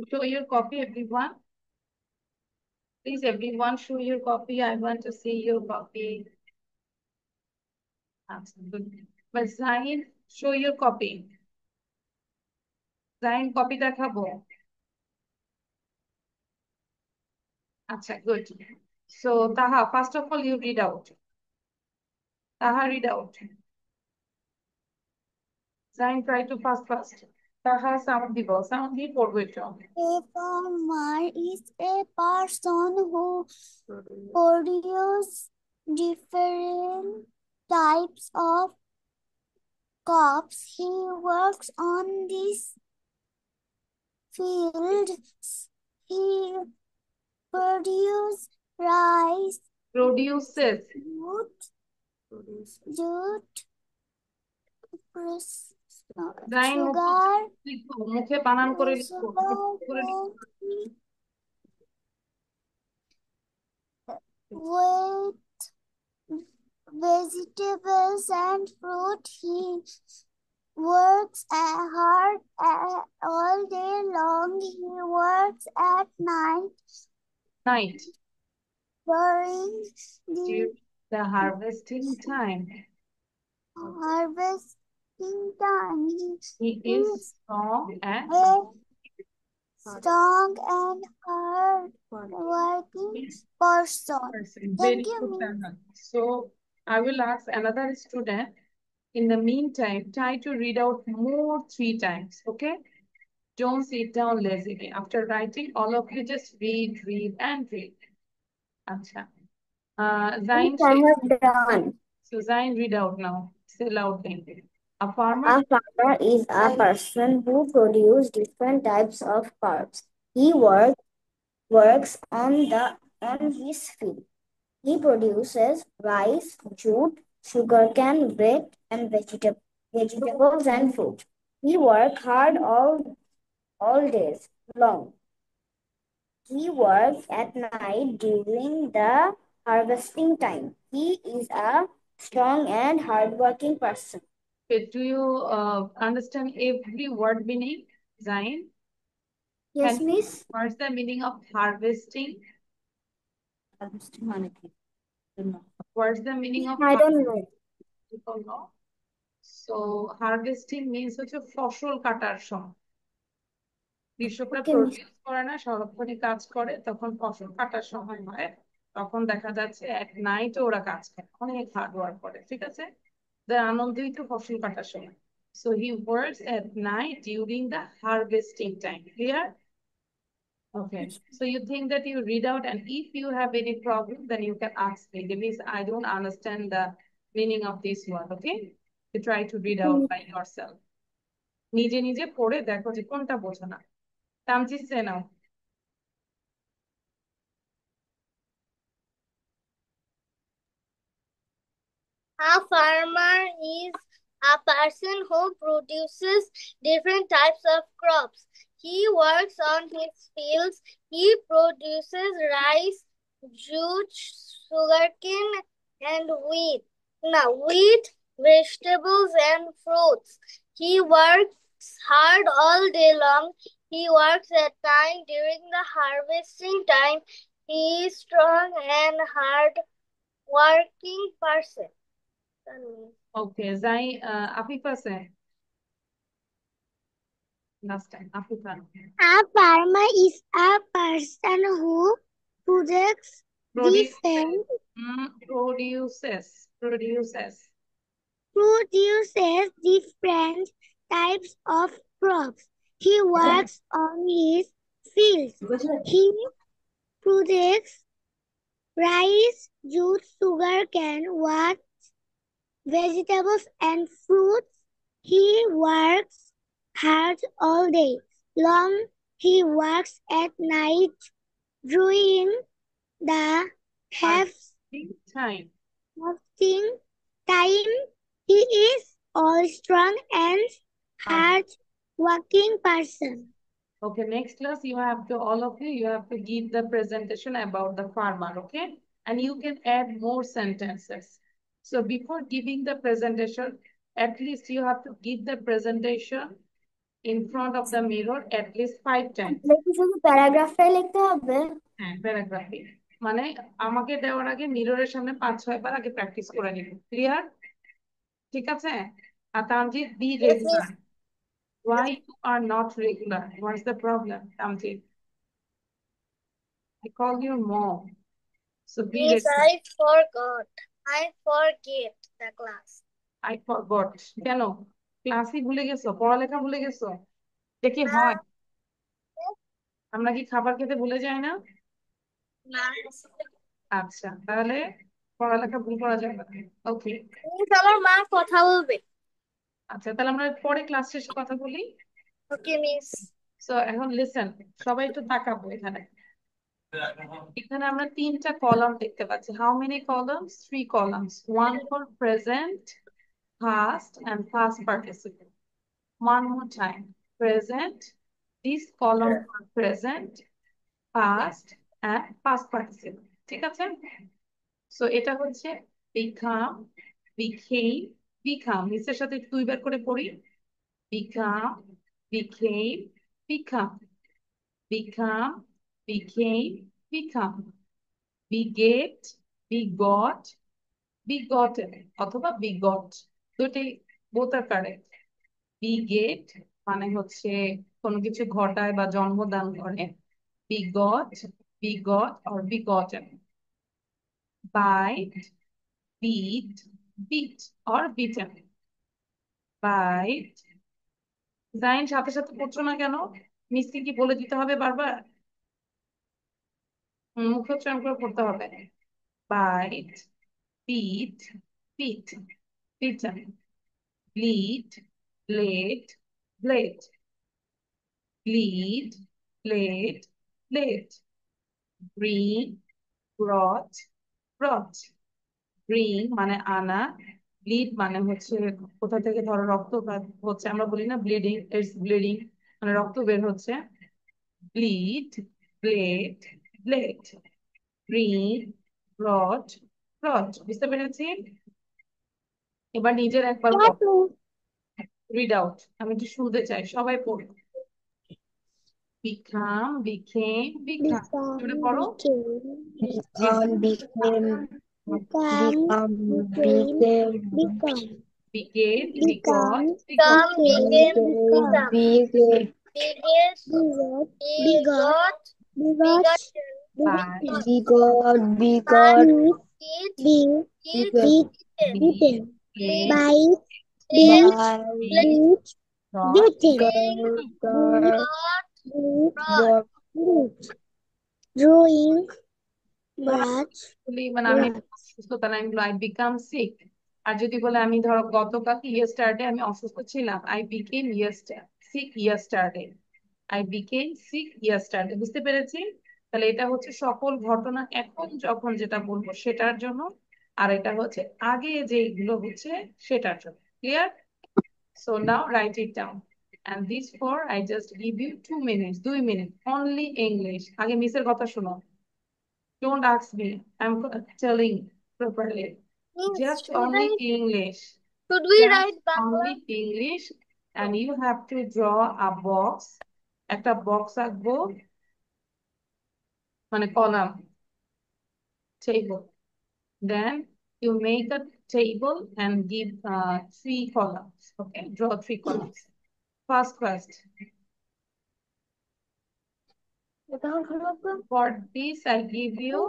Show your copy, everyone. Please, everyone, show your copy. I want to see your copy. That's good. But Zain, show your copy. Zain, copy দেখাবো। আচ্ছা, good. So, Taha, first of all, you read out. Taha, read out. Zain, try to fast. Taha, sound দিব। Sound দিয়ে পড়বো একটু। A farmer is a person who produces different types of crops. He works on this field. He produces rice, Produces. jute, Zain, sugar, লিখো, মুখে বানান করে লিখো। with vegetables and fruit. He works hard all day long. He works at night during the harvesting time. harvesting time. He is strong and hard working person. Very Thank you, good, Miss. Taha. So I will ask another student. In the meantime, try to read out more 3 times. Okay? Don't sit down lazily. After writing, all of you just read, and read. Acha. Zain, I have done. so Zain, read out now. Say loud thing. A farmer. A farmer is a person who produces different types of crops. He works on his field. He produces rice, jute, sugarcane, bread, and vegetables and fruit. He works hard all days long. He works at night during the harvesting time. He is a strong and hardworking person. Okay, do you understand every word meaning, Zain? Yes, Miss. What's the meaning of harvesting? What's the meaning of I don't know. people know? So harvesting means হচ্ছে ফসল কাটার সময়। কৃষকরা Okay, Miss. Produce করে না, সংরক্ষণে কাজ করে, তখন ফসল কাটার সময় হয়। তখন দেখা যাচ্ছে এক নাইটে ওরা কাজ করে, অনেক হার্ড ওয়ার্ক করে, ঠিক আছে? আনন্দই তো ফসল কাটার সময়। So he works at night during the harvesting time. Clear? Okay. So you think that you read out, and if you have any problem, then you can ask me. That means I don't understand the meaning of this word. Okay? You try to read out by yourself. নিজে নিজে পড়ে দেখো যে কোনটা বোঝো না। তামচিস নাও। A farmer is a person who produces different types of crops. He works on his fields. He produces rice, jute, sugarcane, and wheat, vegetables, and fruits. He works hard all day long. He works at night during the harvesting time. He is strong and hard working person. Okay, Zai, Afifa say. Last time, Afifa. A farmer is a person who produces different Produces. different types of crops. He works on his fields. He produces rice, jute, sugarcane, vegetables, and fruits. He works hard all day long. He works at night during the harvesting time. He is a strong and hard working person. Okay, next class you have to, all of you have to give the presentation about the farmer, okay? And you can add more sentences. So before giving the presentation, at least you have to give the presentation in front of the mirror at least 5 times. কি শুধু প্যারাগ্রাফটাই লিখতে হবে? হ্যাঁ, প্যারাগ্রাফে মানে আমাকে দেওয়ার আগে মিররের সামনে 5-6 বার আগে প্র্যাকটিস করে নিব। ক্লিয়ার? ঠিক আছে। আর তামজিৎ, বি Yes, regular. miss. Why you are not regular? What's the problem, Tamjid? I call your mom. So be Miss, regular. I forgot. I forget the class. I forgot. কেন? ক্লাসই ভুলে গেছো? পড়ালেখা ভুলে গেছো? এটা কি না, হয়? আমরা কি খাবার খেতে ভুলে যাই না? না। আচ্ছা, তাহলে পড়ালেখা ভুল করা যাবে না। ওকে। মিস, আমার মা কথা বলবে। আচ্ছা, তাহলে আমরা পরে ক্লাস শেষে কথা বলি। ওকে মিস। সো এখন লিসেন, সবাই একটু তাকাবো এখানে। এখানে আমরা 3টা কলাম দেখতে পাচ্ছি। How many columns? 3 columns. One for present, past and past participle. One more time. Present. This column for present, past and past participle. ঠিক আছে? সো এটা হচ্ছে become, became, become। নিচের সাথে 2 বার করে পড়ি। become, became, become, become, became, become, beget, begot, begotten অথবা begot। দুটি both are correct। বিগেট মানে হচ্ছে কোনো কিছু ঘটায় বা জন্মদান করে। Begot, begot or begotten। Bite, bit, bit or beaten। Bite. জাইন সাথে সাথে পড়ছো না কেন? মিসকে কি বলে দিতে হবে বারবার? মুখোচ্চারণ করে পড়তে হবে। Bite, bit, bit, bitten. Bleed, bled, bled, bleed, bled, bled. Bring, brought, brought. Bring মানে আনা, ব্লিড মানে হচ্ছে কোথা থেকে ধরো রক্ত হচ্ছে, আমরা বলি না ব্লিডিং, ইটস ব্লিডিং, মানে রক্ত বের হচ্ছে। Bleed, bled, bled. Bring, brought, ব্রট। বুঝতে পেরেছি? এবার নিজের একবার রিড আউট, আমি একটু শুনতে চাই, সবাই পড়ো। become, became, become। এবারে পড়ো। Become, became, become, beget, begot, Become, begot। became, become. became, Biggest, begot, begotten. by, begot, begot, Eat, begot, eat, begot, eaten. play, Live, play, live, by, play, dot, sing, got, brought, got, drawing, brush, মানে আমি অসুস্থতা না, এগুলো I become sick. আর যদি বলে আমি ধরো গতকালকে ইয়েস্টারডে আমি অসুস্থ ছিলাম, I became sick yesterday. I became sick yesterday. বুঝতে পেরেছি? তাহলে এটা হচ্ছে সকল ঘটনা এখন যখন যেটা বলবো সেটার জন্য, আর এটা হচ্ছে আগে যেগুলো হচ্ছে সেটার জন্য। Clear? So now right it down. And these four, I just give you 2 minutes, 2 minutes, only English. আগে মিসের কথা শোনো। Don't ask me. I'm telling properly. means Just only English. should we Just write Bangla? only English. And you have to draw a box. একটা box আঁকবো, মানে column, table. Then you make a table and give 3 columns. Okay, draw 3 columns. First. For this, I give you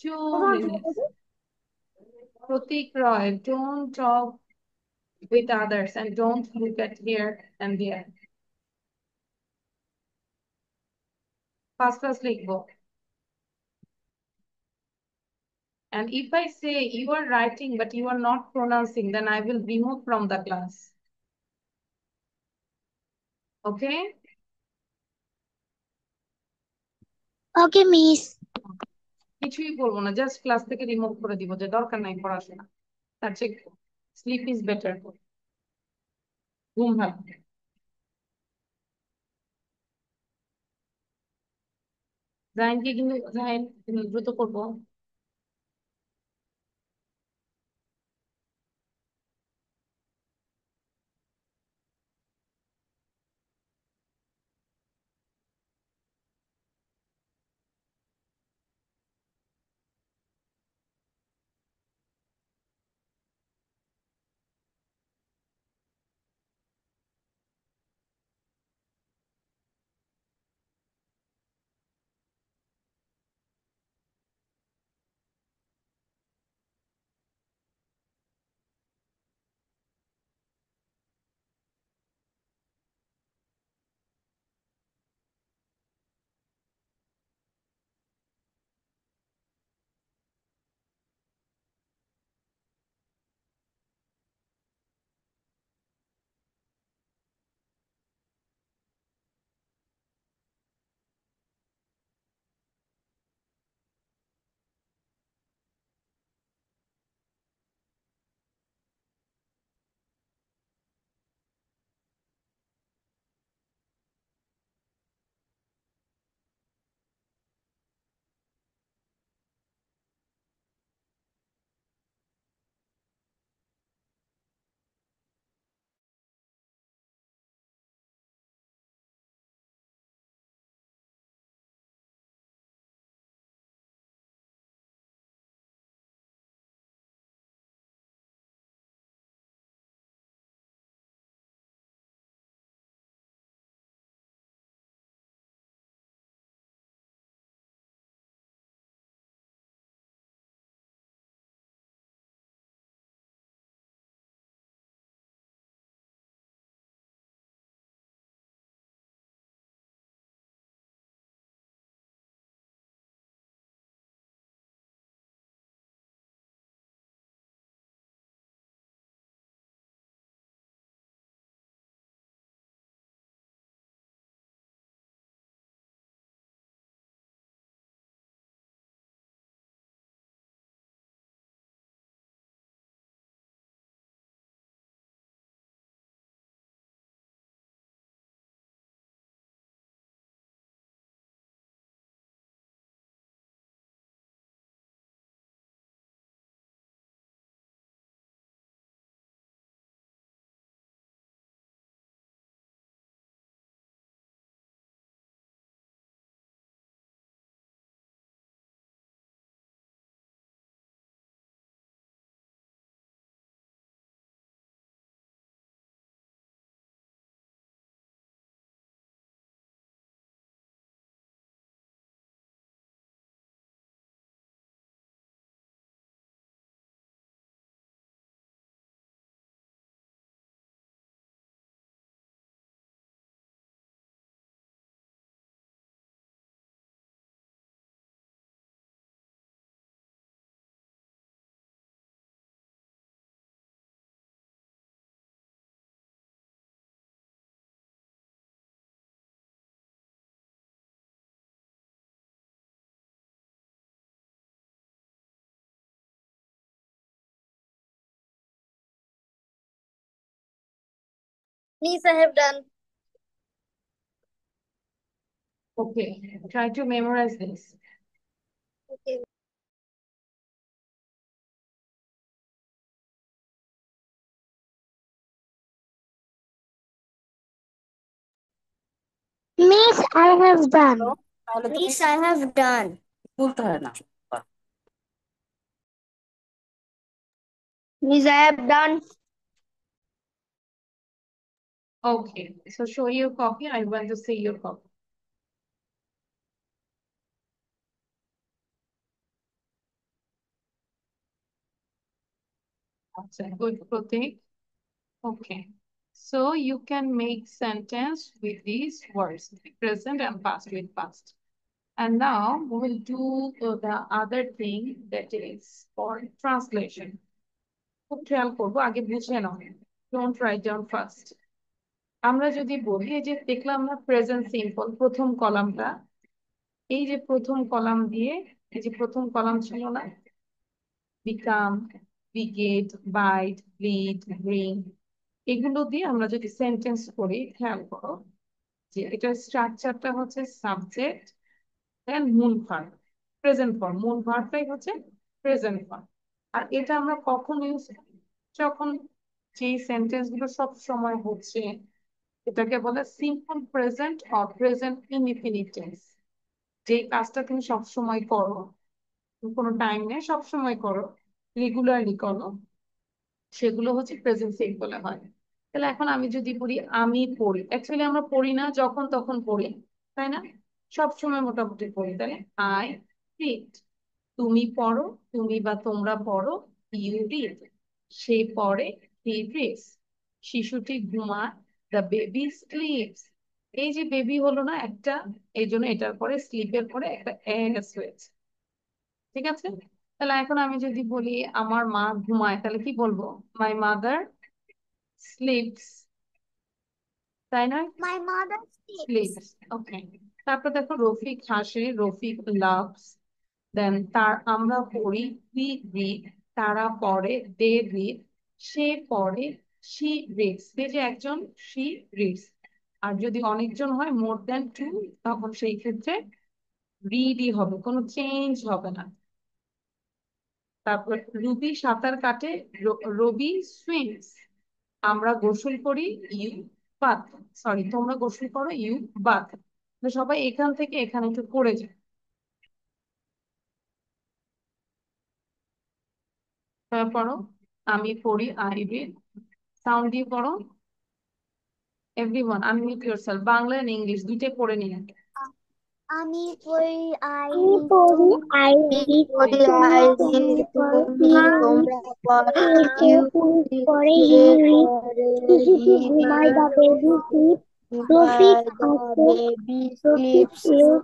2 minutes. Pratik Roy, don't talk with others and don't look at here and there. Fast লিখবো। And if I say you are writing but you are not pronouncing, then I will remove from the class. Okay? Okay, miss. কিছুই বলবো না, just class থেকে remove করে দিব, যে দরকার নাই পড়াশোনা। তার চেয়ে স্লিপ ইজ বেটার। ঘুম ভালো। জাইনকে কিন্তু জাইন দ্রুত করবো। Miss, I have done. Okay, try to memorize this. Okay. Miss, I have done. Miss, I have done. বলতে হয় না Miss, I have done. Okay, so show your copy. I want to see your copy. Good, Pratik. Okay. So you can make sentence with these words, present and past with past. And now we will do the other thing that is for translation. খুব খেয়াল করবো আগে বুঝে নাও। Don't write down first. আমরা যদি বলি এই যে দেখলাম না প্রেজেন্ট সিম্পল প্রথম কলামটা, এই যে প্রথম কলাম দিয়ে এই যে প্রথম কলাম ছিল না বিকাম, বিগেট, বাইট, ব্লিড, ব্রিং, এগুলো দিয়ে আমরা যদি সেন্টেন্স করি খেয়াল করো যে এটার স্ট্রাকচারটা হচ্ছে সাবজেক্ট দেন মূল ভার্ব, প্রেজেন্ট ফর্ম, মূল ভার্বটাই হচ্ছে প্রেজেন্ট ফর্ম। আর এটা আমরা কখন ইউজ করি? যখন যে সেন্টেন্স গুলো সব সময় হচ্ছে, এটাকে বলে simple present or present indefinite tense. যে কাজটা তুমি সব সময় করো, কোনো টাইম নেই, সব সময় করো, রেগুলারলি করো, সেগুলো হচ্ছে প্রেজেন্ট সিম্পলে হয়। তাহলে এখন আমি যদি বলি আমি পড়ি, অ্যাকচুয়ালি আমরা পড়ি না, যখন তখন পড়ি, তাই না? সব সময় মোটামুটি পড়ি। তাহলে আই রিড, তুমি পড়ো, তুমি বা তোমরা পড়ো, ইউ রিড, সে পড়ে, হি রিডস, শিশুটি ঘুমায়, দ্য বেবি স্লিপস। এই যে বেবি হলো না একটা, এই জন্য এটার পরে স্লিপের পরে একটা এস হয়েছে, ঠিক আছে? তাহলে এখন আমি যদি বলি আমার মা ঘুমায়, তাহলে কি বলবো? মাই মাদার স্লিপস, তাই না? My mother sleeps. স্লিপস, ওকে। তারপর দেখো রফিক হাসে, রফিক লাভস, দেন তার আমরা পড়ি, উই রিড, তারা পড়ে, দে রিড, সে পড়ে, শি রিডস। এই যে একজন, শি রিডস। আর যদি অনেকজন হয়, মোর দ্যান টু, তখন সেই ক্ষেত্রে রিডই হবে, কোনো চেঞ্জ হবে না। তারপর রুবি সাঁতার কাটে, রবি সুইমস, আমরা গোসল করি, ইউ বাথ, সরি তোমরা গোসল করো, ইউ বাথ। সবাই এখান থেকে এখানে একটু পড়ে যায়। তারপর পড়ো, আমি পড়ি, আই রিড, সাউন্ড দিয়ে পড়ো, everyone unmute yourself, Bangla and English দুইটাই পড়ে নিয়ে। আমি পড়ি, I আমি read, পড়ি, তুমি আই রিড, তোমরা তুমি পড়ো, পড়ো, ইউ রিড, তোমরা পড়ো, সে ইউ পড়ে, সে হি রিড, পড়ে, শিশুটি হি ঘুমায়, the read, baby slip, Rafiq ঘুমায়, দ্য হাসে, বেবি রফিক স্লিপস, ইউজ,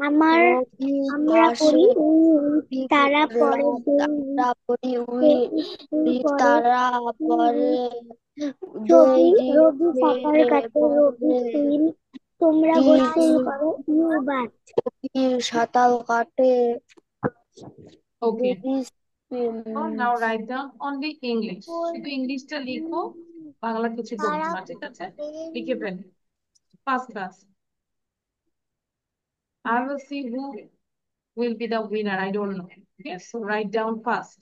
আমার রফিক আমরা হাসে, পড়ি, উই রিড, রফিক তারা পড়ে, লাভ, দে রিড, তারা পড়ি, সে উই স্কুল রিড, পড়ে, তারা হি পড়ে, রিড, they ছবি, read, রবি সে সাঁতার কাটে, রবি পড়ে, সুইম, তোমরা he গোসল read, করো, ইউ বাথ। সাঁতার কাটে, okay, baby now swims. Right down only English, শুধু ইংলিশটা লিখো, বাংলা কিছু বলবো তারা না, ঠিক আছে? লিখে fail first class. I will see who will be the winner. I don't know. Yes, so write down first.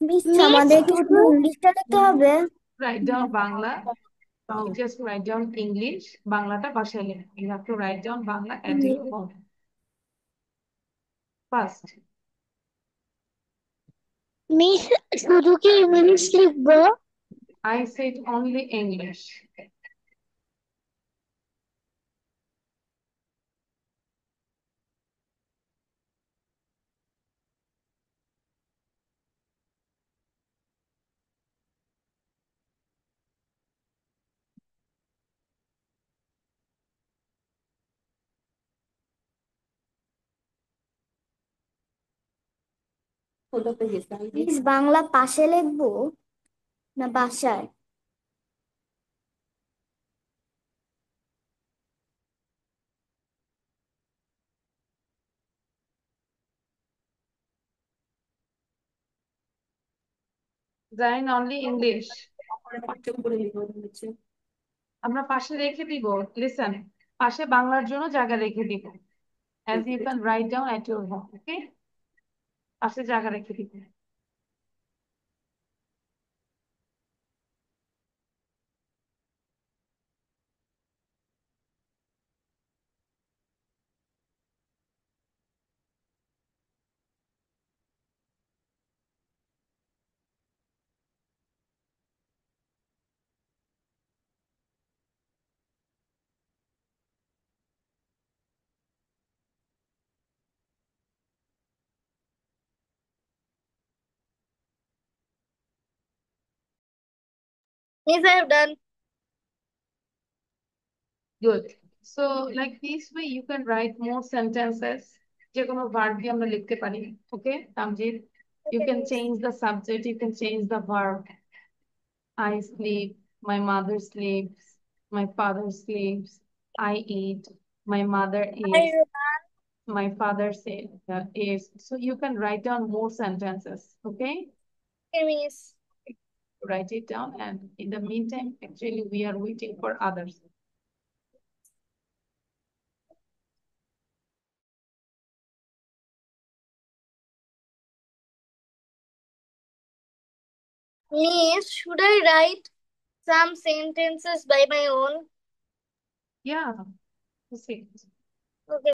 Miss আমাদের কি শুধু ইংলিশটা লিখতে হবে? Write down Bangla. You just write down English. বাংলাটা বাসায় লেখো। You have to write down Bangla at your home. First, miss, শুধু কি ইংলিশ লিখবো? I said only English. Miss Bangla পাশে লিখবো না বাসায়? Zain only English. আমরা পাশে রেখে দিব, লিসেন, পাশে বাংলার জন্য জায়গা রেখে দিব, as you can write down at your home, okay? পাশে জায়গা রেখে দিব। Miss, I have done. Good. So like this way you can write more sentences, যে কোনো verb দিয়ে আমরা লিখতে পারি, okay Tamjid? You Okay, can miss. change the subject, you can change the verb. I sleep, my mother sleeps, my father sleeps, I eat, my mother I eats, run. my father said is. So you can write down more sentences, okay? Okay, miss. Write it down, and in the meantime actually we are waiting for others. Miss, should I write some sentences by my own? Yeah, proceed. Okay.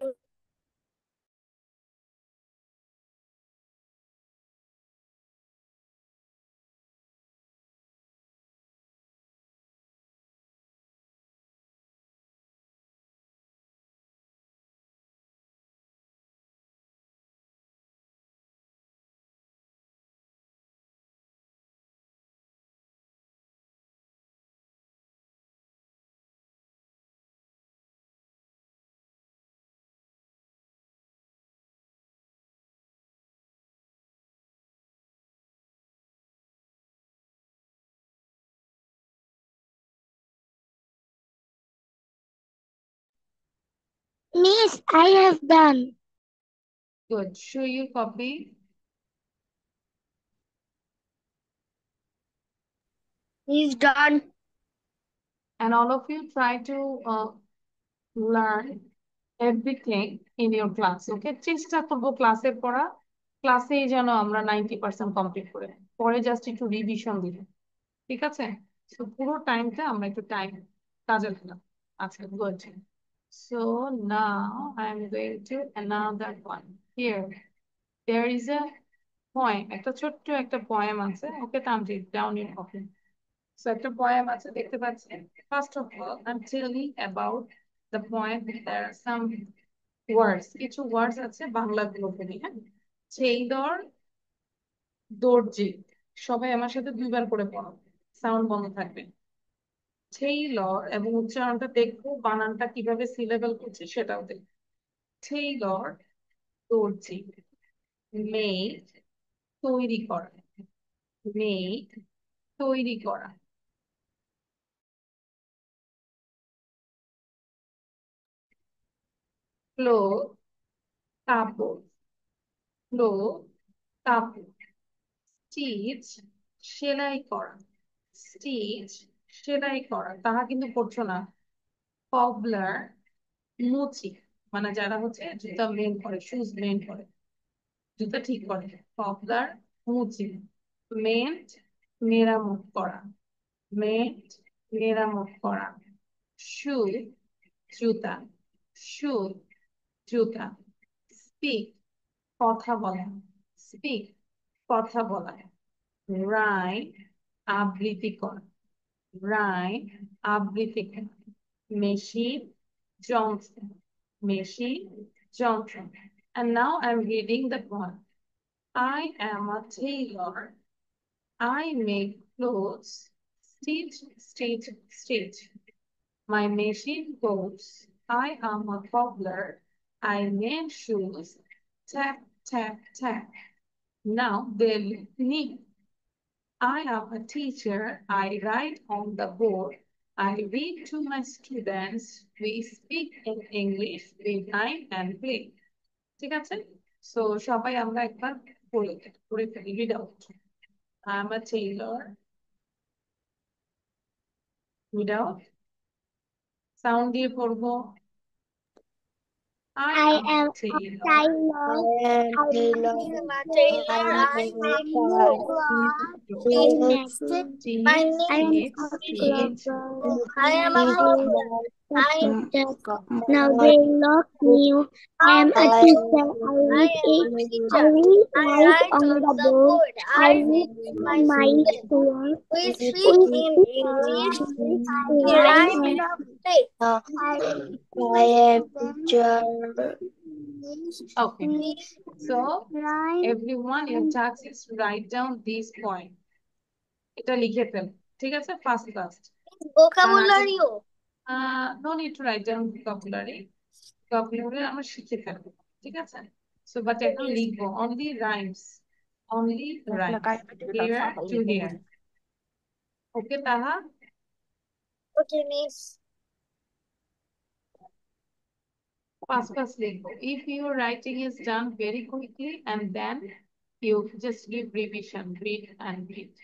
Miss, I have done. Good. Show your copy. He's done. And all of you try to learn everything in your class. Okay? চেষ্টা করবো ক্লাসে পড়া, ক্লাসেই যেন আমরা 90% complete করে পরে just একটু রিভিশন দিব, ঠিক আছে? তো পুরো টাইমটা আমরা একটু টাইম কাজে দিলাম। আচ্ছা, good. So now I'm going to another one. Here, there is a poem. একটা ছোট্ট একটা poem আছে। Okay, Tamjid, down your copy. So একটা poem আছে, দেখতে পাচ্ছেন। First of all, I'm telling about the poem. There are some words. কিছু words আছে বাংলা গুলোকে নিয়ে, হ্যাঁ? ছেইদর দর্জি। সবাই আমার সাথে দুইবার করে পড়ো, সাউন্ড বন্ধ থাকবে। টেইলর, এবং উচ্চারণটা দেখবো, বানানটা কিভাবে সিলেবল করছে সেটাও দেখবো। টেইলর দর্জি। মেড, তৈরি করা। মেড, তৈরি করা। ক্লোথ, কাপড়। ক্লোথ, কাপড়। স্টিচ, সেলাই করা। স্টিচ, সেলাই করা। তাহা কিন্তু পড়ছো না। কবলার, মুচি, মানে যারা হচ্ছে জুতা মেন করে, শুজ মেন করে, জুতা ঠিক করে। কবলার, মুচি। মেন্ট, মেরামত করা। মেন্ট, মেরামত করা। শু, জুতা। শু, জুতা। স্পিক, কথা বলা। স্পিক, কথা বলা। রাইম, আবৃত্তি করা। রাইম, আবৃত্তি করা। মেশিন, যন্ত্র। মেশিন, যন্ত্র। And now I'm reading the poem. I am a tailor. I make clothes. Stitch, stitch, stitch. My machine goes. I am a cobbler. I mend shoes. Tap, tap, tap. Now they need. I am a teacher. I write on the board. I read to my students. We speak in English. We rhyme and play. ঠিক আছে? So সবাই আমরা একবার পড়ে ফেলি, read out. I'm a tailor without sound দিয়ে পড়বো I I am a am a tailor tailor. am I Taylor. I'm a tailor. I make clothes. Next, T My I am name H a C H clover. I am a cobbler. I Now they lock me. I am a am teacher. I am a I teacher. read I right write on on the the board. board. I I read read to my my students. students. We We speak in speak English. English. We I rhyme am in English. I am teacher. Okay, so everyone, your task is to write down these points. এটা লিখে fail, ঠিক আছে? First first. Vocabulary. No need to write down vocabulary. Vocabulary আমরা শিখে ফেলবো, ঠিক আছে? So but এখন লিখবো only rhymes, only rhymes, here to here. Okay, Taha? Okay, miss. Fast লিখবো। If your writing is done very quickly and then you just give revision, read and read.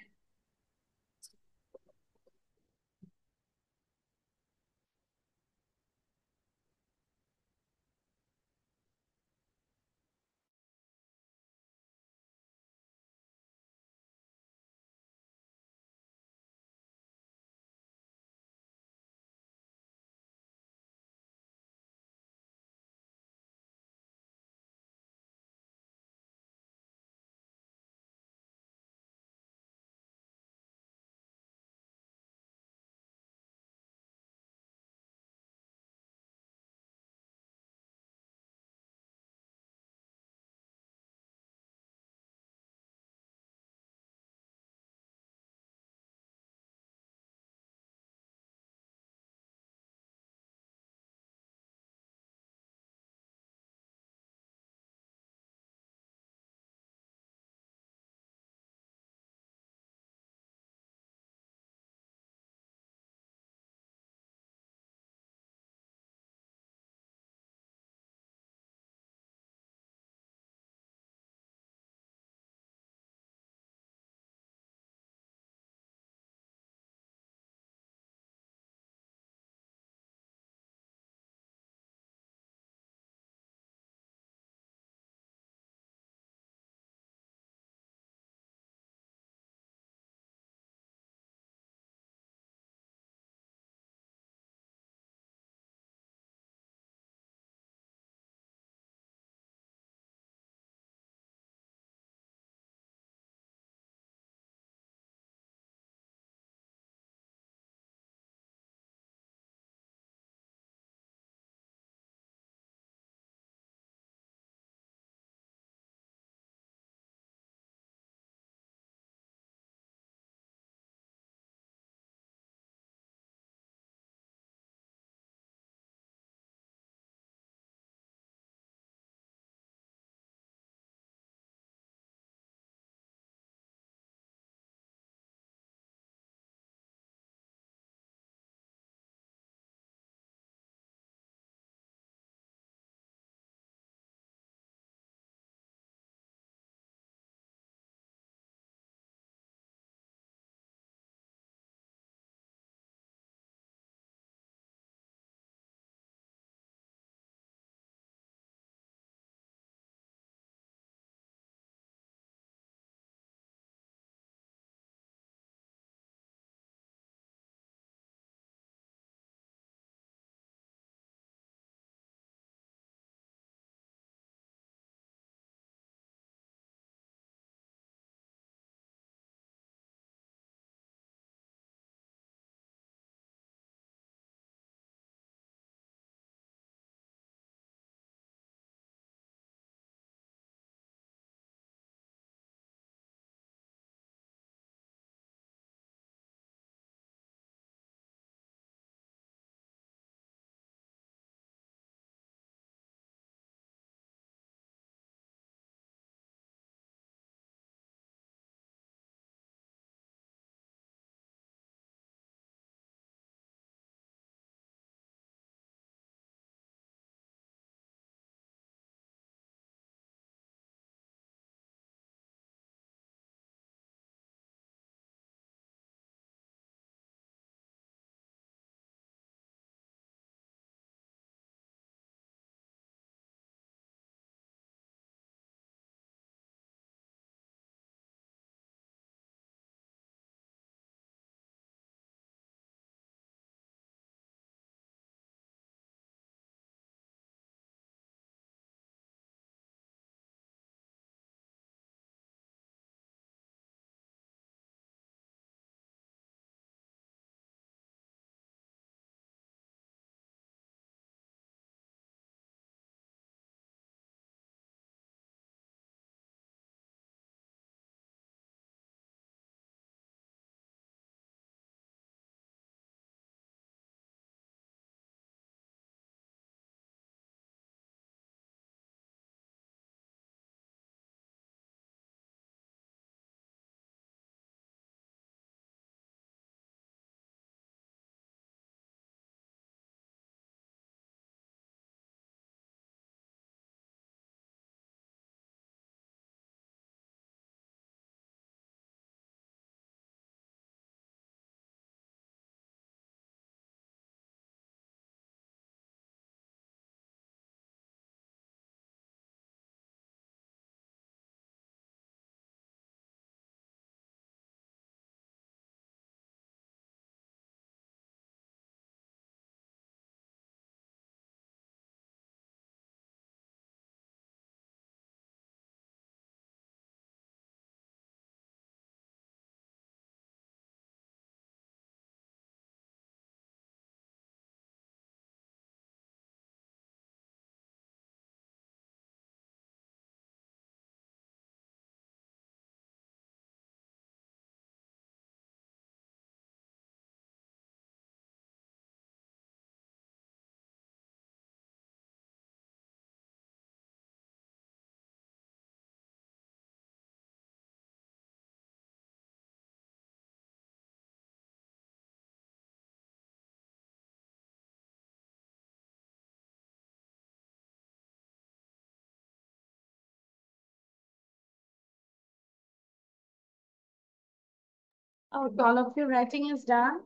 Oh, all of your writing is done?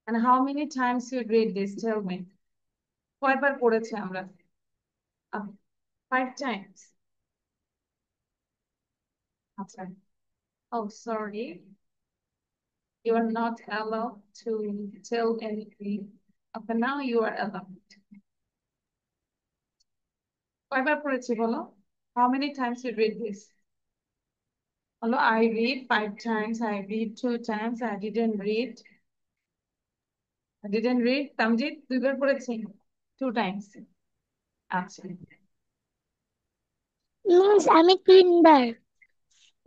And how many times you read this? Tell me. কয়বার পড়েছি আমরা? 5 times. আচ্ছা। Oh, sorry. You are not allowed to tell anything. Okay, now you are allowed. কয়বার পড়েছি বলো? How many times you read this? Hello, I read 5 times. I read 2 times. I didn't read. I didn't read. Tamjit 2বার পড়েছি? 2 times. আচ্ছা। Miss আমি 3বার।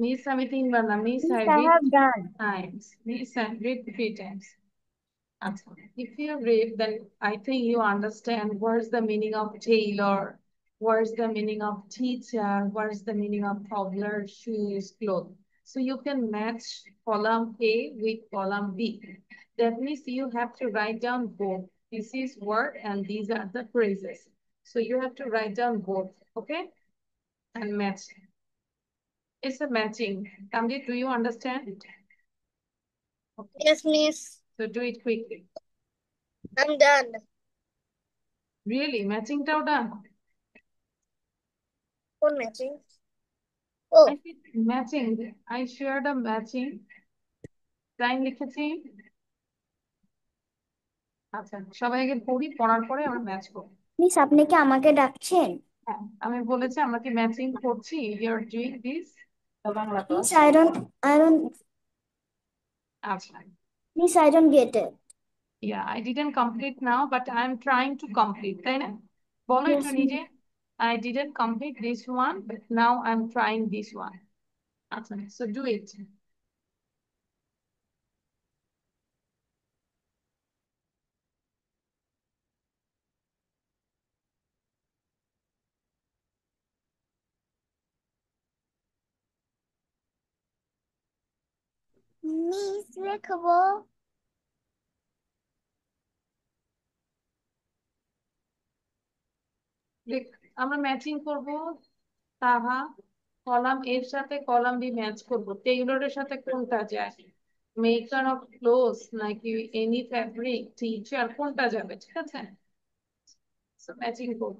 Miss আমি 3বার না, Miss I I read have done. times. Miss I read 3 times. আচ্ছা। If you read, then I think you understand what's the meaning of tailor, what's the meaning of teacher, what's the meaning of toddler, shoes, clothes. So you can match column A with column B. That means you have to write down both. This is word and these are the phrases. So you have to write down both, okay? And match. It's a matching. Kamji, do you understand? Okay. Yes, miss. So do it quickly. I'm done. Really, matching টাও done? What matching? Oh, I think matching. I shared a matching. Line লিখেছি। আচ্ছা, সবাই আগে পড়ি, পড়ার পরে আমরা match করব। মিস আপনি কি আমাকে ডাকছেন? হ্যাঁ, আমি বলেছি আমরা কি ম্যাচিং করছি? You're doing this? বাংলা তো। মিস I don't আচ্ছা। Miss I don't get it. Yeah, I didn't complete now, but I'm trying to complete, তাই না? বলো Yes, একটু নিজে। I didn't complete this one, but now I'm trying this one. আচ্ছা, so do it. Miss লিখবো। আমরা matching করব। তাহা কলাম এর সাথে কলাম বি ম্যাচ করব। টেইলরের সাথে কোনটা যায়? মেকার অফ ক্লোথস নাকি এনি ফ্যাব্রিক, টিচার, কোনটা যাবে? ঠিক আছে, ম্যাচিং করব।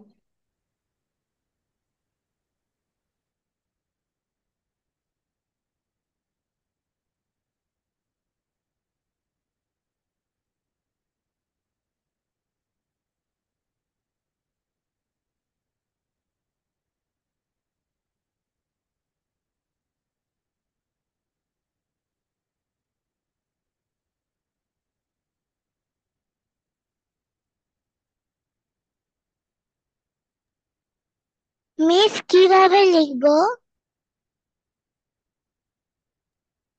মিস কিভাবে লিখবো?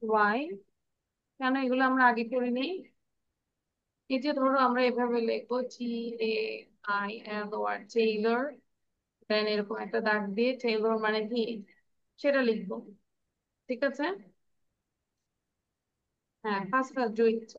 ওয়াই? কেন এগুলো আমরা আগে করিনি? এই যে ধরো আমরা এভাবে লিখবো TAILOR, টেইলর, দেন এরকম একটা দাগ দিয়ে টেইলর মানে কি সেটা লিখবো। ঠিক আছে, হ্যাঁ, first first do it.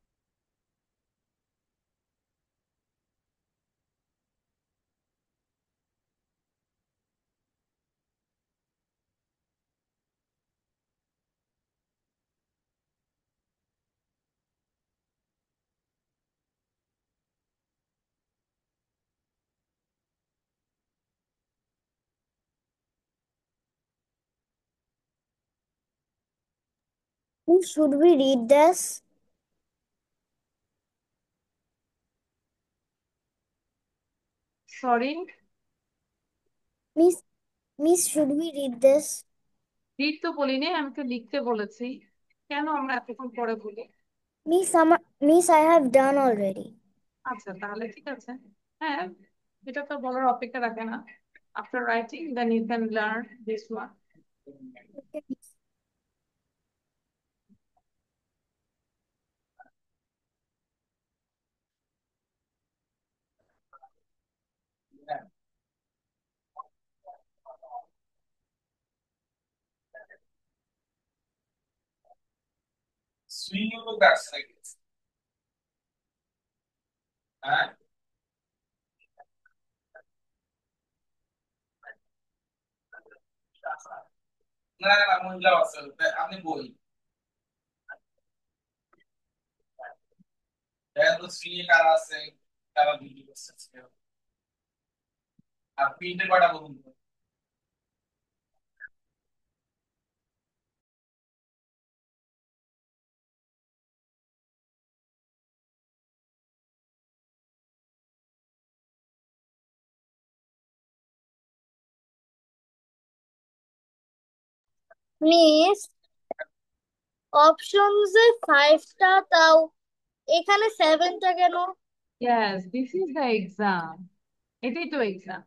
Miss, should we read this? Sorry, Miss, should we read this? Read তো বলিনি, আমি তো লিখতে বলেছি। কেন আমরা এতক্ষণ পরে বলি? Miss, I have done already. আচ্ছা, তাহলে ঠিক আছে। হ্যাঁ, এটা তো বলার অপেক্ষা রাখে না। After writing, then you can learn this one. Okay, miss. Swing হলো গাছ নাকি? হ্যাঁ, না না মহিলা আছে, আপনি বই তারপর থ্রি এ কারা আছে, কারা বিক্রি করছে আজকে। আর প্রিন্টে কয়টা বলুন তো? মিস অপশনসে 5টা, তাও এখানে 7টা কেন? Yes, this is the exam. এটাই তো exam.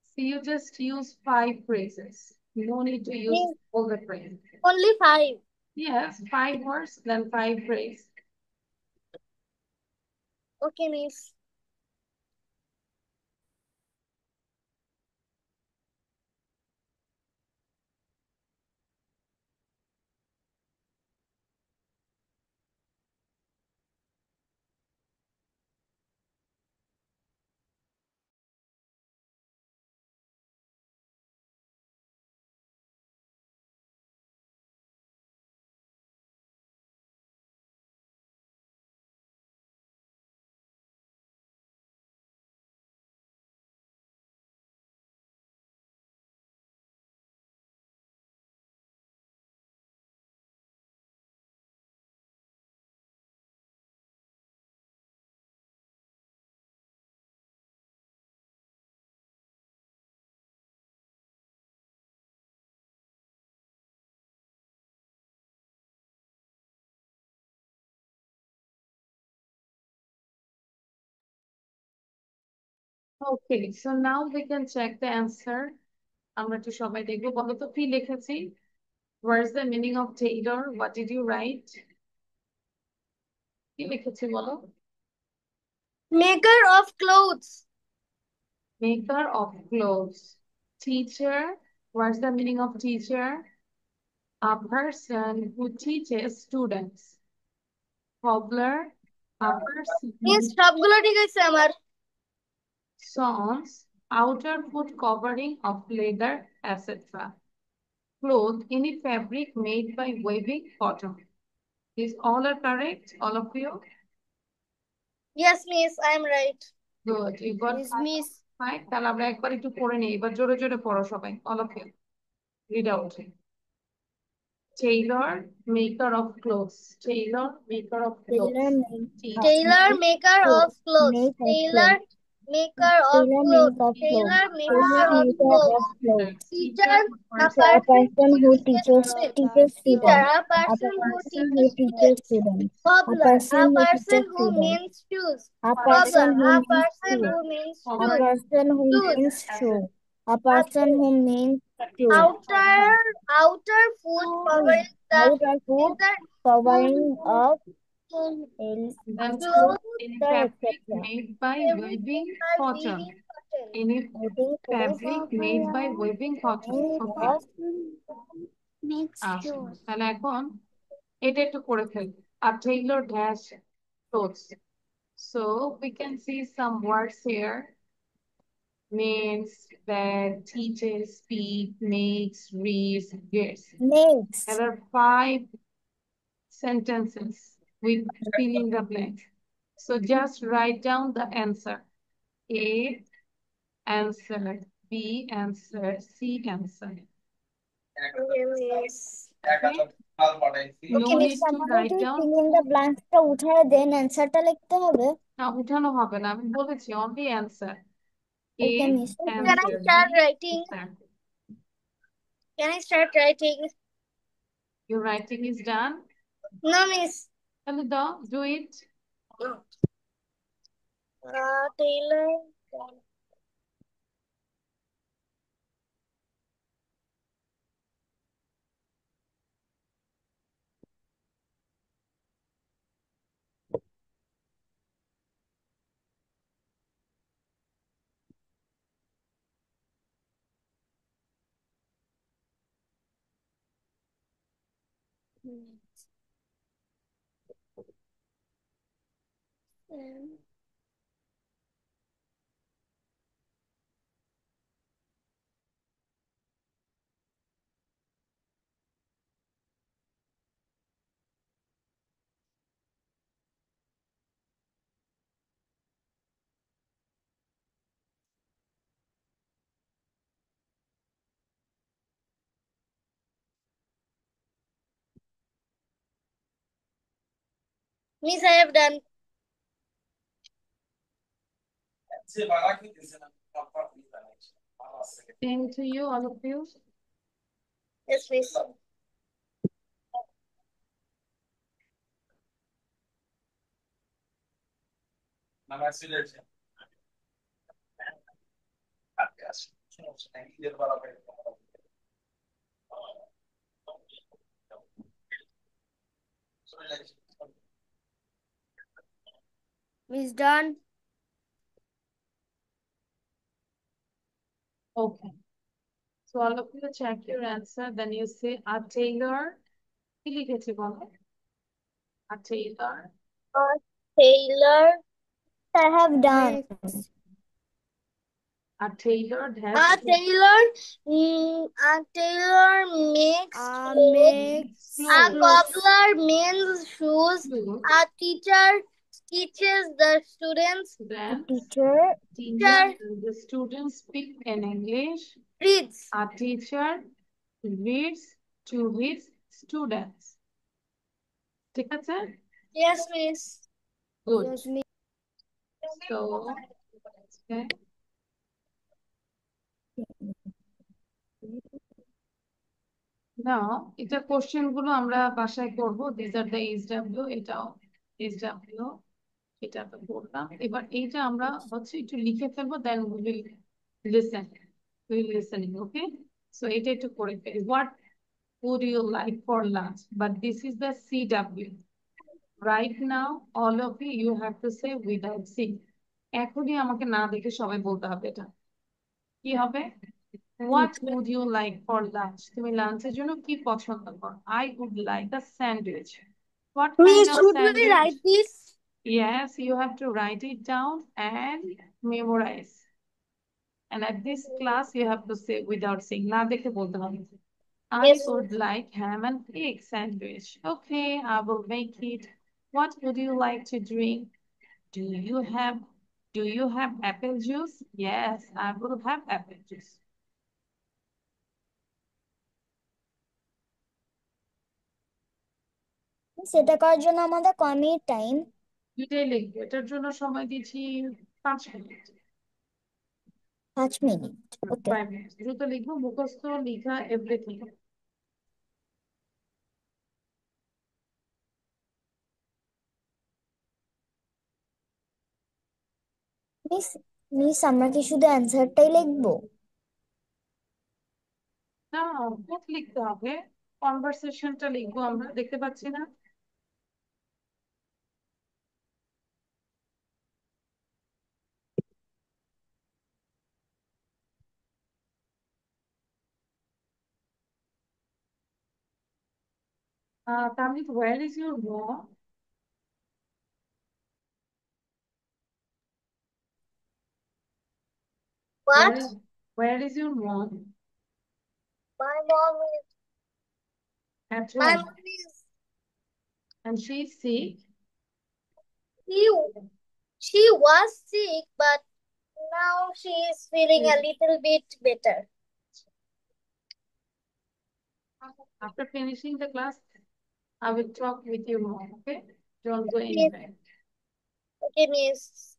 So you just use 5 phrases. You don't need to use all the phrases. Only 5. Yes, 5 words, then 5 phrases. Okay, miss. Okay, so now we can check the answer. আমরা একটু সবাই দেখবো, বলো তো কি লিখেছি? Where's the meaning of tailor? What did you write? কি লিখেছি বলো? Maker of clothes. Maker of clothes. Teacher. What's the meaning of teacher? A person who teaches students. Cobbler. A person who miss সবগুলো ঠিক আছে আমার। sews outer foot covering of leather, etc. Cloth, any fabric made by weaving cotton. These all are correct, all of you? Yes, miss, I am right. Good. You got Yes, five. miss. Five. তাহলে আমরা একবার একটু পড়ে নিই, এবার জোরে জোরে পড়ো সবাই, all of you. Read out. Tailor, maker of clothes. Tailor, maker of clothes. Tailor make Teacher, Tailor, maker of clothes. make of Tailor, clothes. maker of Tailor clothes. make of clothes. Tailor, maker Tailor of maker clothes. of clothes. Teacher, a Teacher, a person person who who teaches teaches Teacher, students. a A person who person who teaches teaches students. students. A Cobbler, person a who person teaches who students. means shoes. A Cobbler, person who a means person shoe. who means A shoes. person who Shoes. means shoe. A person who means shoe. Outer foot covering the Outer foot leather covering of then clothes any fabric etc. made by weaving cotton. weaving cotton. Any Outing fabric made by weaving cotton. Okay. Makes আচ্ছা, sure. তাহলে এখন এটা একটু করে ফেলবো। A tailor dash clothes. So we can see some words here. Means, that, teaches, speak, makes, reads, gives. makes. There are 5 sentences with fill in the blank. So just write down the answer. A answer, B answer, C answer. Yes. একটা তো ফাল পাঠাইছি। No Okay, need to আমাদের write যে down. fill in the blanks টা উঠায় দেন অ্যান্সারটা লিখতে হবে। না, উঠানো হবে না, আমি বলেছি only answer. A Okay, miss. Can I answer, B start writing? answer. Can I start writing? Your writing is done. No, miss. Hello, do it. Tailor. Miss, I have done. যে বালা কি দিছে না আপনার কি জানেন ভালো আছে Same to you, all of you. Yes, miss. নাম সিলেক্ট আচ্ছা সমস্যা নাই ঈদের বালা পাই Miss done. Okay. So all of you check your answer. Then you say a tailor. কি লিখেছি বলো? A tailor. Taylor. I have done. A tailor has A tailor. A tailor makes clothes. A clothes. cobbler mends shoes. Clothes. A teacher teaches the students. Then Teacher the students speak in English. Reads. A teacher reads to his students. ঠিক আছে? Yes, miss. Good. Yes, miss. So, okay. Now, এটা question গুলো আমরা বাসায় করব। These are the SW, এটাও SW, এটা তো করলাম। এবার এইটা আমরা হচ্ছে একটু লিখে ফেলবো, then we will listen. We will listening, okay? So এটা একটু করে ফেলি। What would you like for lunch? But this is the CW. Right now, all of you have to say without seeing. এখনই আমাকে না দেখে সবাই বলতে হবে এটা। কি হবে? What would you like for lunch? তুমি লাঞ্চের জন্য কি পছন্দ করো? I would like a sandwich. What kind Miss, of should we sandwich? write this? Yes, you have to write it down and memorize. And at this class, you have to say without saying. না দেখে বলতে হবে। I Yes. would like ham and egg sandwich. Okay, I will make it. What would you like to drink? Do you have apple juice? Yes, I will have apple juice. সেটা করার জন্য আমাদের কয় minute time? দুইটাই লিখবো, এটার জন্য সময় দিচ্ছি 5 মিনিট। 5 মিনিট। ওকে 5 minutes দ্রুত লিখবো, মুখস্থ লিখা এভরিথিং। মিস, মিস আমরা কি শুধু অ্যান্সারটাই লিখবো? না, বুক লিখতে হবে, কনভারসেশনটা লিখবো আমরা, দেখতে পাচ্ছি না? Tamit, where is your mom? What? Where is your mom? My mom is. At My home. mom is. And she's sick. She was sick, but now she is feeling a little bit better. After finishing the class, I will talk with your mom, okay? Don't go Yes. anywhere. Okay, miss.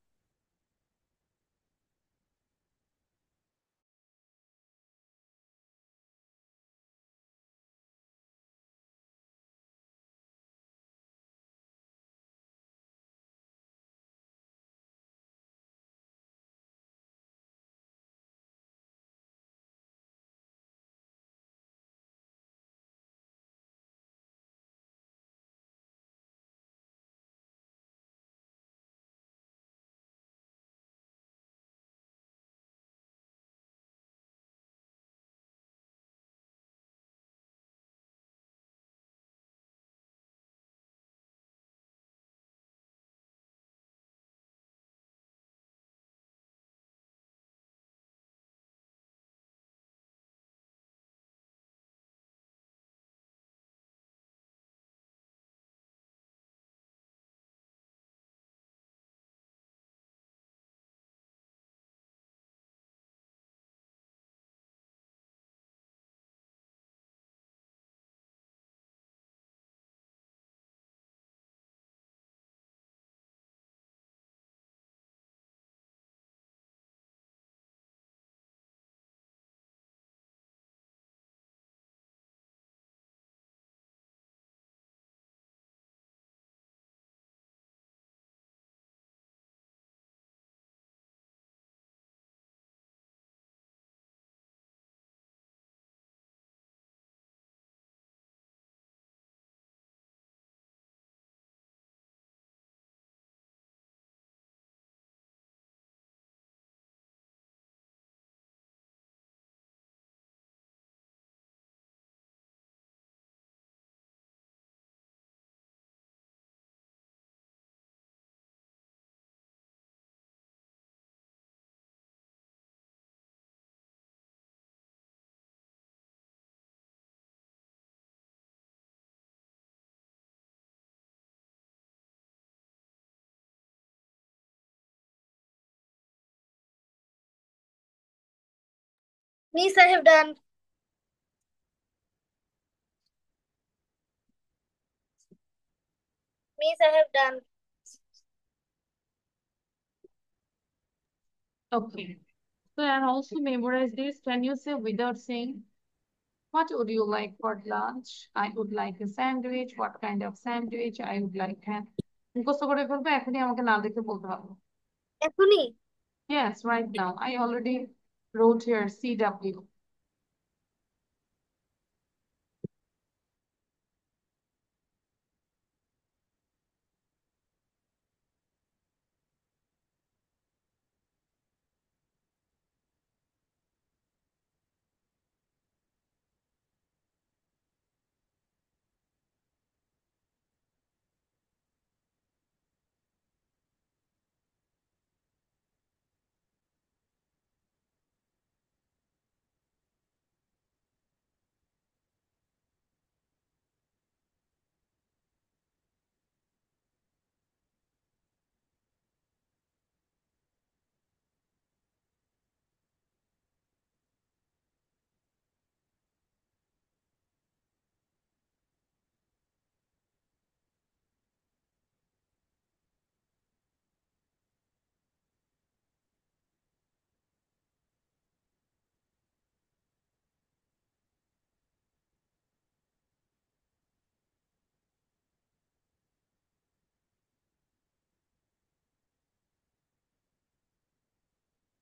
Miss, I have done. Miss, I have done. Okay. So, and also memorize this. Can you say without saying, what would you like for lunch? I would like a sandwich. What kind of sandwich? I would like a মুখস্থ করে ফেলবো এখনই আমাকে না দেখে বলতে হবে এখনই? yes right now I already wrote here CW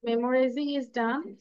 memorizing is done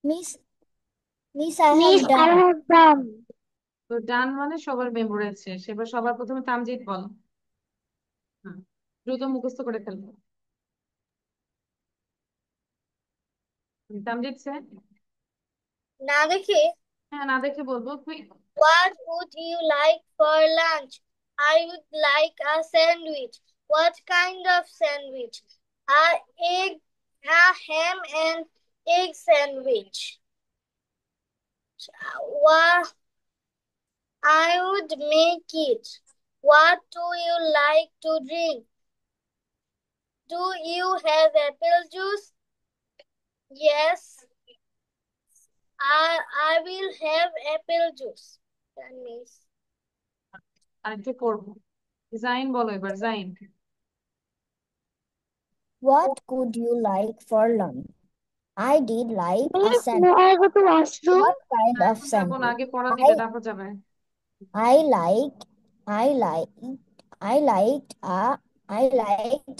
Miss, I Miss, have I done. have done. তো ডান মানে সবার মেমোরাইজ শেষ এবার সবার প্রথমে তামজিদ বল হুম দ্রুত মুখস্থ করে ফেলবো তামজিদ স্যার না দেখে? হ্যাঁ না দেখে বলবো quick What would you like for lunch? I would like a sandwich. What kind of sandwich? A egg, a ham and egg sandwich. What I would make it. What do you like to drink? Do you have apple juice? Yes, I will have apple juice. That means আরেকটু করবো জাইন বলো এবার Zain What could you like for lunch? I did like a Miss, may sandwich. I go to washroom? What kind of এখন যাবো না sandwich? আগে পড়া I দিবে তারপর যাবে I liked I liked I liked I liked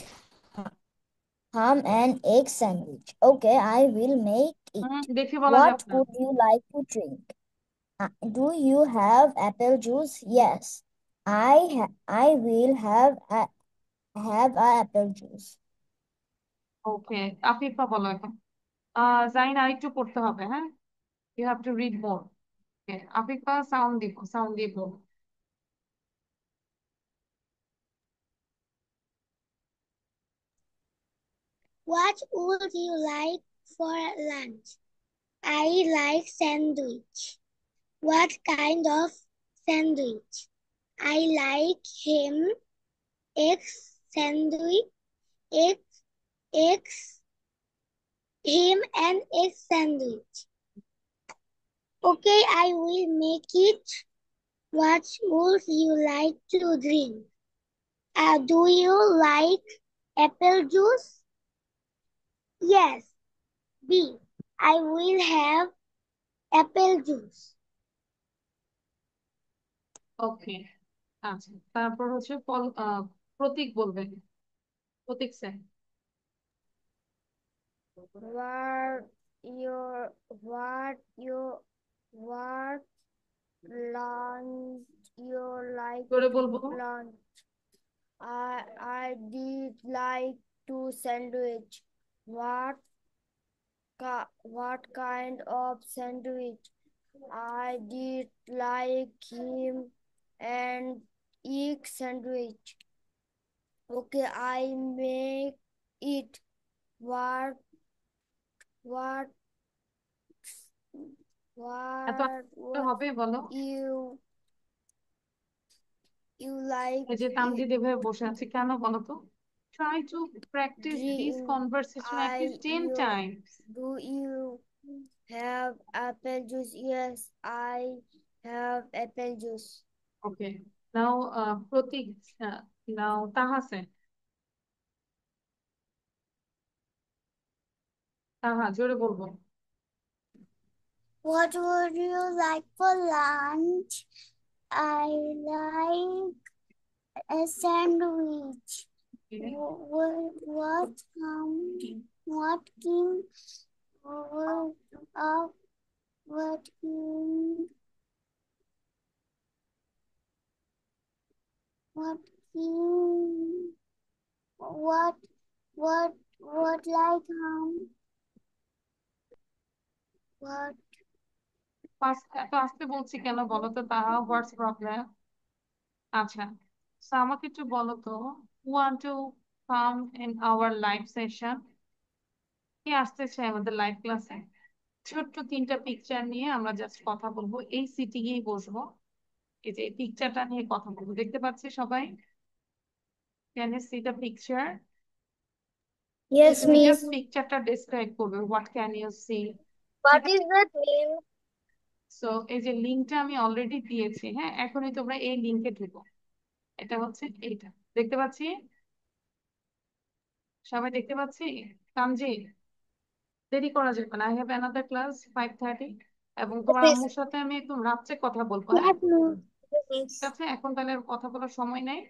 ham and egg sandwich. Okay, I will make it. দেখে বলা What যাবে না would you like to drink? Do you have apple juice? Yes. I will have a apple juice. ওকে আফিফা বলো এখন জাইন আরেকটু পড়তে হবে হ্যাঁ you have to read more okay Afifa sound দিব What would you like for lunch? I like sandwich. What kind of sandwich? I like eggs sandwich, eggs, eggs, ham and egg sandwich. Okay, I will make it. What would you like to drink? Do you like apple juice? Yes. B. I will have apple juice. ওকে আচ্ছা তারপর হচ্ছে প্রতীক বলবে প্রতীক sir What what lunch you like করে বলবো lunch? I did like to sandwich. what what kind of sandwich? I did like him and egg sandwich. Okay, I make it. What what এত what would হবে বলো? you like এই যে তামজিদ এভাবে বসে আছে কেন বলো তো? Try to practice this drink? conversation at least 10 times. Do you have apple juice? Yes, I have apple juice. Okay. Now, Pratik, now Tahasen. তাহা জোরে বলবো। What would you like for lunch? I like a sandwich. Okay. What came of what came what came what like what এত আস্তে বলছি কেন বলো তো তাহা? What's problem? আচ্ছা, তো আমাকে একটু বলো তো, want to come in our live session? কে আসতে চাই আমাদের লাইভ ক্লাসে? ছোট্ট 3টা পিকচার নিয়ে আমরা জাস্ট কথা বলবো, এই সিটিং এই বসবো। এই যে পিকচারটা নিয়ে কথা বলবো, দেখতে পাচ্ছি সবাই? Can you see the picture? Yes, তুমি miss. জাস্ট পিকচারটা ডেসক্রাইব করবে, what can you see. What is that mean? So এই যে লিঙ্কটা আমি অলরেডি দিয়েছি, হ্যাঁ, এখনই তোমরা এই লিঙ্কে ঢুকো। এটা হচ্ছে এইটা, দেখতে পাচ্ছি? সবাই দেখতে পাচ্ছি? তামজিদ, দেরি করা যাবে না, আই হ্যাভ অ্যানাদার ক্লাস 5:30, এবং তোমার Yes, আম্মুর সাথে আমি একদম রাত্রে কথা বলবো, হ্যাঁ? yes miss miss. ঠিক আছে, এখন তাহলে আর কথা বলার সময় নেই।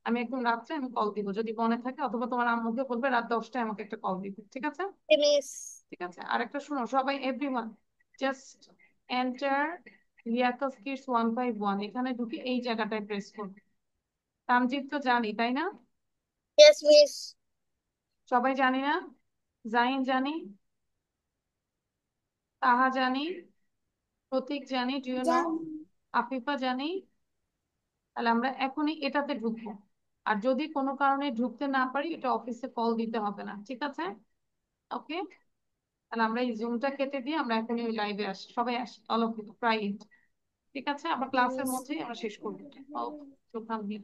আমি একদম রাত্রে আমি কল দিব যদি মনে থাকে, অথবা তোমার আম্মুকে বলবে রাত 10টায় আমাকে একটা কল দিতে, ঠিক আছে? Okay, miss. ঠিক আছে, আর একটা শোনো সবাই, এভরিওয়ান জাস্ট এন্টার রিয়াকাস কিডস 151, এখানে ঢুকে এই জায়গাটায় প্রেস করবে। তামজিদ তো জানি, তাই না? Yes, miss. সবাই জানি না? জাইন জানি, তাহা জানি, প্রতীক জানি, do you know? Jan Afifa জানি। তাহলে আমরা এখনই এটাতে ঢুকবো, আর যদি কোনো কারণে ঢুকতে না পারি এটা অফিসে কল দিতে হবে না, ঠিক আছে? ওকে, তাহলে আমরা এই জুমটা কেটে দিয়ে আমরা এখনই ওই লাইভে আসি, সবাই আসি, all of you try it. ঠিক আছে, আবার ক্লাসের মধ্যেই আমরা শেষ করবো। ওকে,